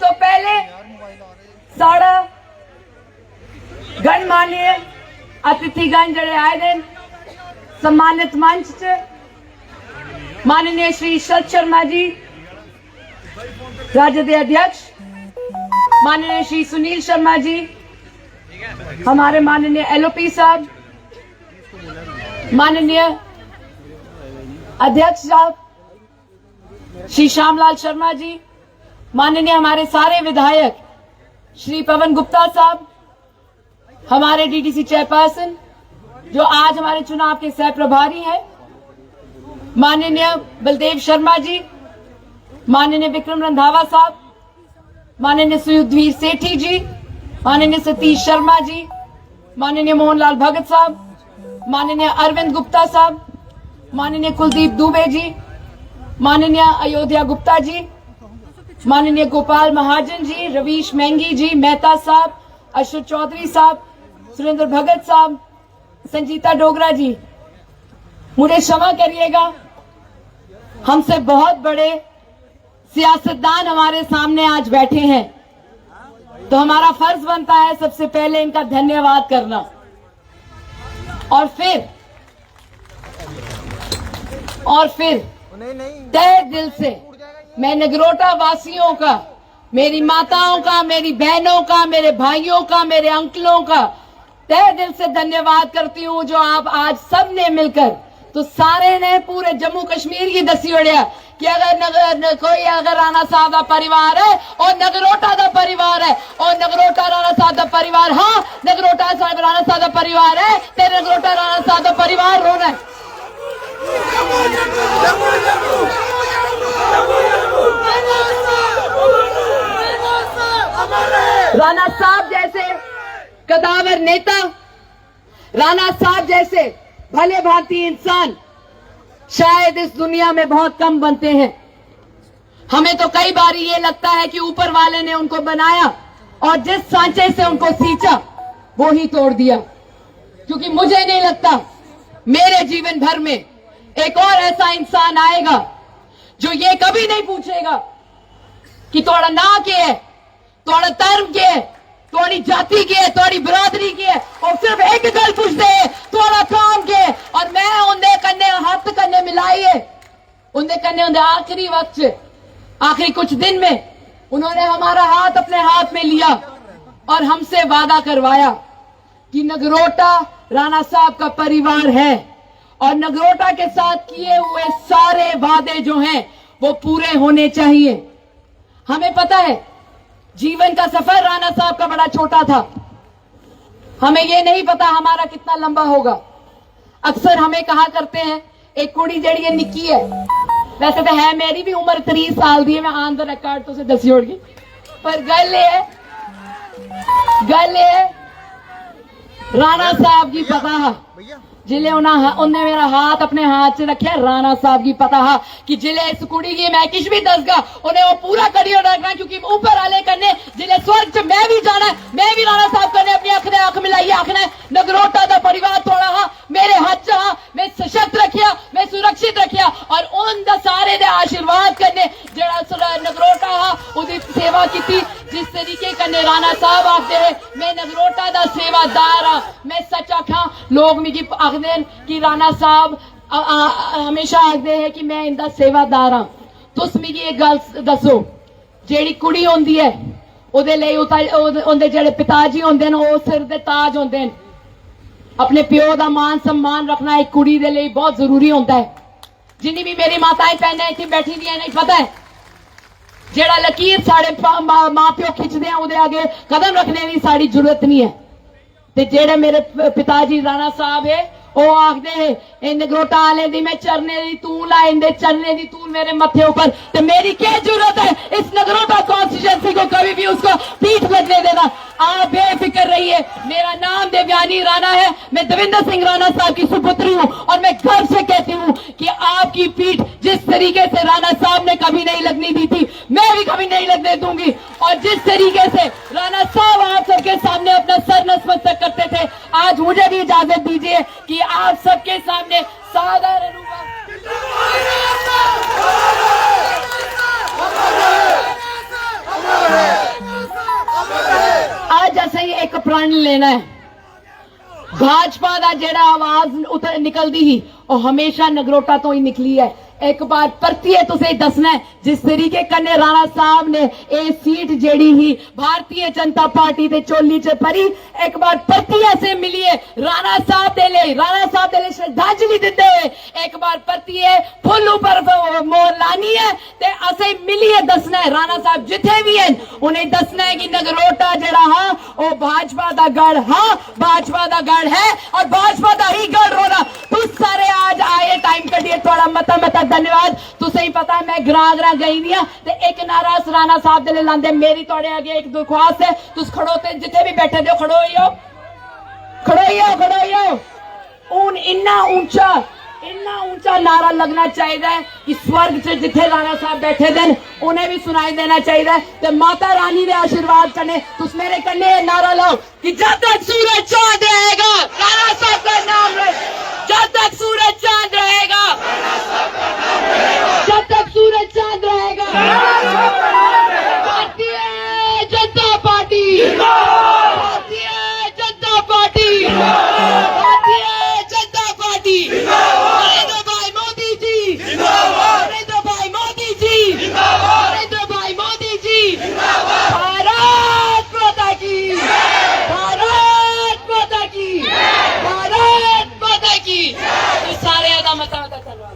तो पहले साढ़ा गणमान्य अतिथिगण जड़े आए दिन सम्मानित मंच च माननीय श्री शरद शर्मा जी राज्य के अध्यक्ष, माननीय श्री सुनील शर्मा जी, हमारे माननीय एलओपी साहब, माननीय अध्यक्ष साहब श्री श्यामलाल शर्मा जी, माननीय हमारे सारे विधायक श्री पवन गुप्ता साहब, हमारे डीडीसी चेयरपर्सन जो आज हमारे चुनाव के सह प्रभारी हैं, माननीय बलदेव शर्मा जी, माननीय विक्रम रंधावा साहब, माननीय सुधीर सेठी जी, माननीय सतीश शर्मा जी, माननीय मोहनलाल भगत साहब, माननीय अरविंद गुप्ता साहब, माननीय कुलदीप दुबे जी, माननीय अयोध्या गुप्ता जी, माननीय गोपाल महाजन जी, रवीश मेंगी जी, मेहता साहब, अशोक चौधरी साहब, सुरेंद्र भगत साहब, संजीता डोगरा जी, मुझे क्षमा करिएगा, हमसे बहुत बड़े सियासतदान हमारे सामने आज बैठे हैं, तो हमारा फर्ज बनता है सबसे पहले इनका धन्यवाद करना और फिर तहे दिल से मैं नगरोटा वासियों का, मेरी माताओं का, मेरी बहनों का, मेरे भाइयों का, मेरे अंकलों का तहे दिल से धन्यवाद करती हूँ जो आप आज सब ने मिलकर, तो सारे ने पूरे जम्मू कश्मीर की दसी उड़िया कि अगर कोई अगर राणा साहब का परिवार है और नगरोटा का परिवार है और नगरोटा राणा साहब का परिवार, हाँ नगरोटा राणा साहब का परिवार है, तेरे नगरोटा राणा साहब का परिवार होना है। राणा साहब जैसे कदावर नेता, राणा साहब जैसे भले भारतीय इंसान शायद इस दुनिया में बहुत कम बनते हैं। हमें तो कई बार ये लगता है कि ऊपर वाले ने उनको बनाया और जिस सांचे से उनको सींचा वो ही तोड़ दिया, क्योंकि मुझे नहीं लगता मेरे जीवन भर में एक और ऐसा इंसान आएगा जो ये कभी नहीं पूछेगा कि तोड़ा ना के है, तोड़ा धर्म के है, तोड़ी जाति की है, तोड़ी बिरादरी की है, और सिर्फ एक गल पूछते है तोड़ा काम के है। और मैं उनके कन्ने हाथ कन्ने मिलाइए, उनके कन्ने उनके आखिरी वक्त, आखिरी कुछ दिन में उन्होंने हमारा हाथ अपने हाथ में लिया और हमसे वादा करवाया कि नगरोटा राणा साहब का परिवार है और नगरोटा के साथ किए हुए सारे वादे जो हैं वो पूरे होने चाहिए। हमें पता है जीवन का सफर राणा साहब का बड़ा छोटा था, हमें ये नहीं पता हमारा कितना लंबा होगा। अक्सर हमें कहा करते हैं एक कुड़ी जड़ी है निक्की है, वैसे तो है मेरी भी उम्र 30 साल दी है, मैं ऑन द रिकॉर्ड तो से दसी उड़ गई, पर गल है राणा साहब की पता है जिले उन्हें मेरा हाथ अपने हाथ से रखे, राणा साहब की पता है कि जिले इस कुड़ी की मैं किश भी दसगा उन्हें वो पूरा करियर रखना, क्योंकि ऊपर आले करने जिले स्वर्ग च मैं भी जाना है, मैं भी राणा साहब करने अपनी अख ने अख मिलाइए आखना है नगरोटा का परिवार थोड़ा हा मेरे हाथ च हा मैं सशक्त रखिया, मैं सुरक्षित रखिया और उन सारे दे आशीर्वाद करने जड़ा नगरोटा हा उदी सेवा की जिस तरीके कन्ने राणा साहब आखते हैं मैं नगरोटा का सेवादार हाँ, मैं सच आखा लोग मिगी आखदे कि राणा साहब हमेशा आखते हैं कि मैं इनका सेवादार हाँ। तुस मिगी एक गल दसो जेड़ी कुड़ी होंदी है ओदे लई उनदे जेड़े पिताजी होंदे न ओ सिर दे ताज होंदे न, अपने प्यो दा मान सम्मान रखना एक कुड़ी दे लई बहुत जरूरी होंदा है। जिन्नी भी मेरी माताएं भैनां इत्थे बैठी दियां नहीं पता है जेड़ा लकीर साढ़े मां प्यो खिंचदे हैं उहदे आगे कदम रखने की साड़ी जरूरत नहीं है। ते जेड़े मेरे पिताजी राणा साहब है वो आखदे है नगरोटा आले दी मैं चरने दी तूल आ इंदे चरने दी तूल मेरे मथे ऊपर, ते मेरी क्या जरूरत है इस नगरोटा कॉन्स्टिट्यूएंसी को कभी भी उसको पीठ लगने देना। आप बेफिक्र रहिए, मेरा नाम देवयानी राणा है, मैं देवेंद्र सिंह राणा साहब की सुपुत्री हूँ और मैं गर्व से कहती हूँ कि आपकी पीठ जिस तरीके से राणा साहब ने कभी नहीं लगनी दी थी मैं भी कभी नहीं लगने दूंगी, और जिस तरीके से राणा साहब आप सबके सामने अपना सर नतमस्तक करते थे आज मुझे भी इजाजत दीजिए कि आप सबके सामने साधारण रूप प्रण लेना है। भाजपा का जेड़ा आवाज उतर निकलती ही और हमेशा नगरोटा तो ही निकली है। एक बार परतिए तुसे दसना है जिस तरीके कन्ने राणा साहब ने ये सीट जेड़ी ही भारतीय जनता पार्टी के चोली च भरी, एक बार परतिए से मिलिए राणा साहब दे ले श्रद्धांजलि देते हुए एक बार परतिए फुल ऊपर मोर लानी है ते असे मिलिए दसना है राणा साहब जिथे भी हैं उन्हें दसना है कि नगरोटा जड़ा हाँ वो भाजपा का गढ़ हाँ भाजपा का गढ़ है और भाजपा का ही गढ़ होना। तुस सारे आज आए टाइम कटिए थोड़ा मता धन्यवाद। तुसें ही पता है मैं ग्रां गई दी ते एक नारा राणा साहब दे लांदे। मेरी थोड़े आगे एक दरख्वास्त है, तुस खड़ो ते जिथे भी बैठे दो खड़ो ही हो। उन इन्ना ऊंचा नारा लगना चाहिए कि स्वर्ग से जिथे राणा साहब बैठे देन उन्हें भी सुनाई देना चाहिए। ते माता रानी के आशीर्वाद कने तुस मेरे कन्ने नारा लो कि जब तक सूरज चांद रहेगा राणा साहब का नाम रहे, जब तक सूरज चांद रहेगा, जब तक सूरज चांद रहेगा Bharatiya Janata party, Bharatiya Janata party, Bharatiya Janata party, Narendra भाई मोदी जी, नरेंद्र भाई मोदी जी, नरेंद्र भाई मोदी जी, भारत माता की, भारत माता की, भारत माता की। सारे का मता धन्यवाद।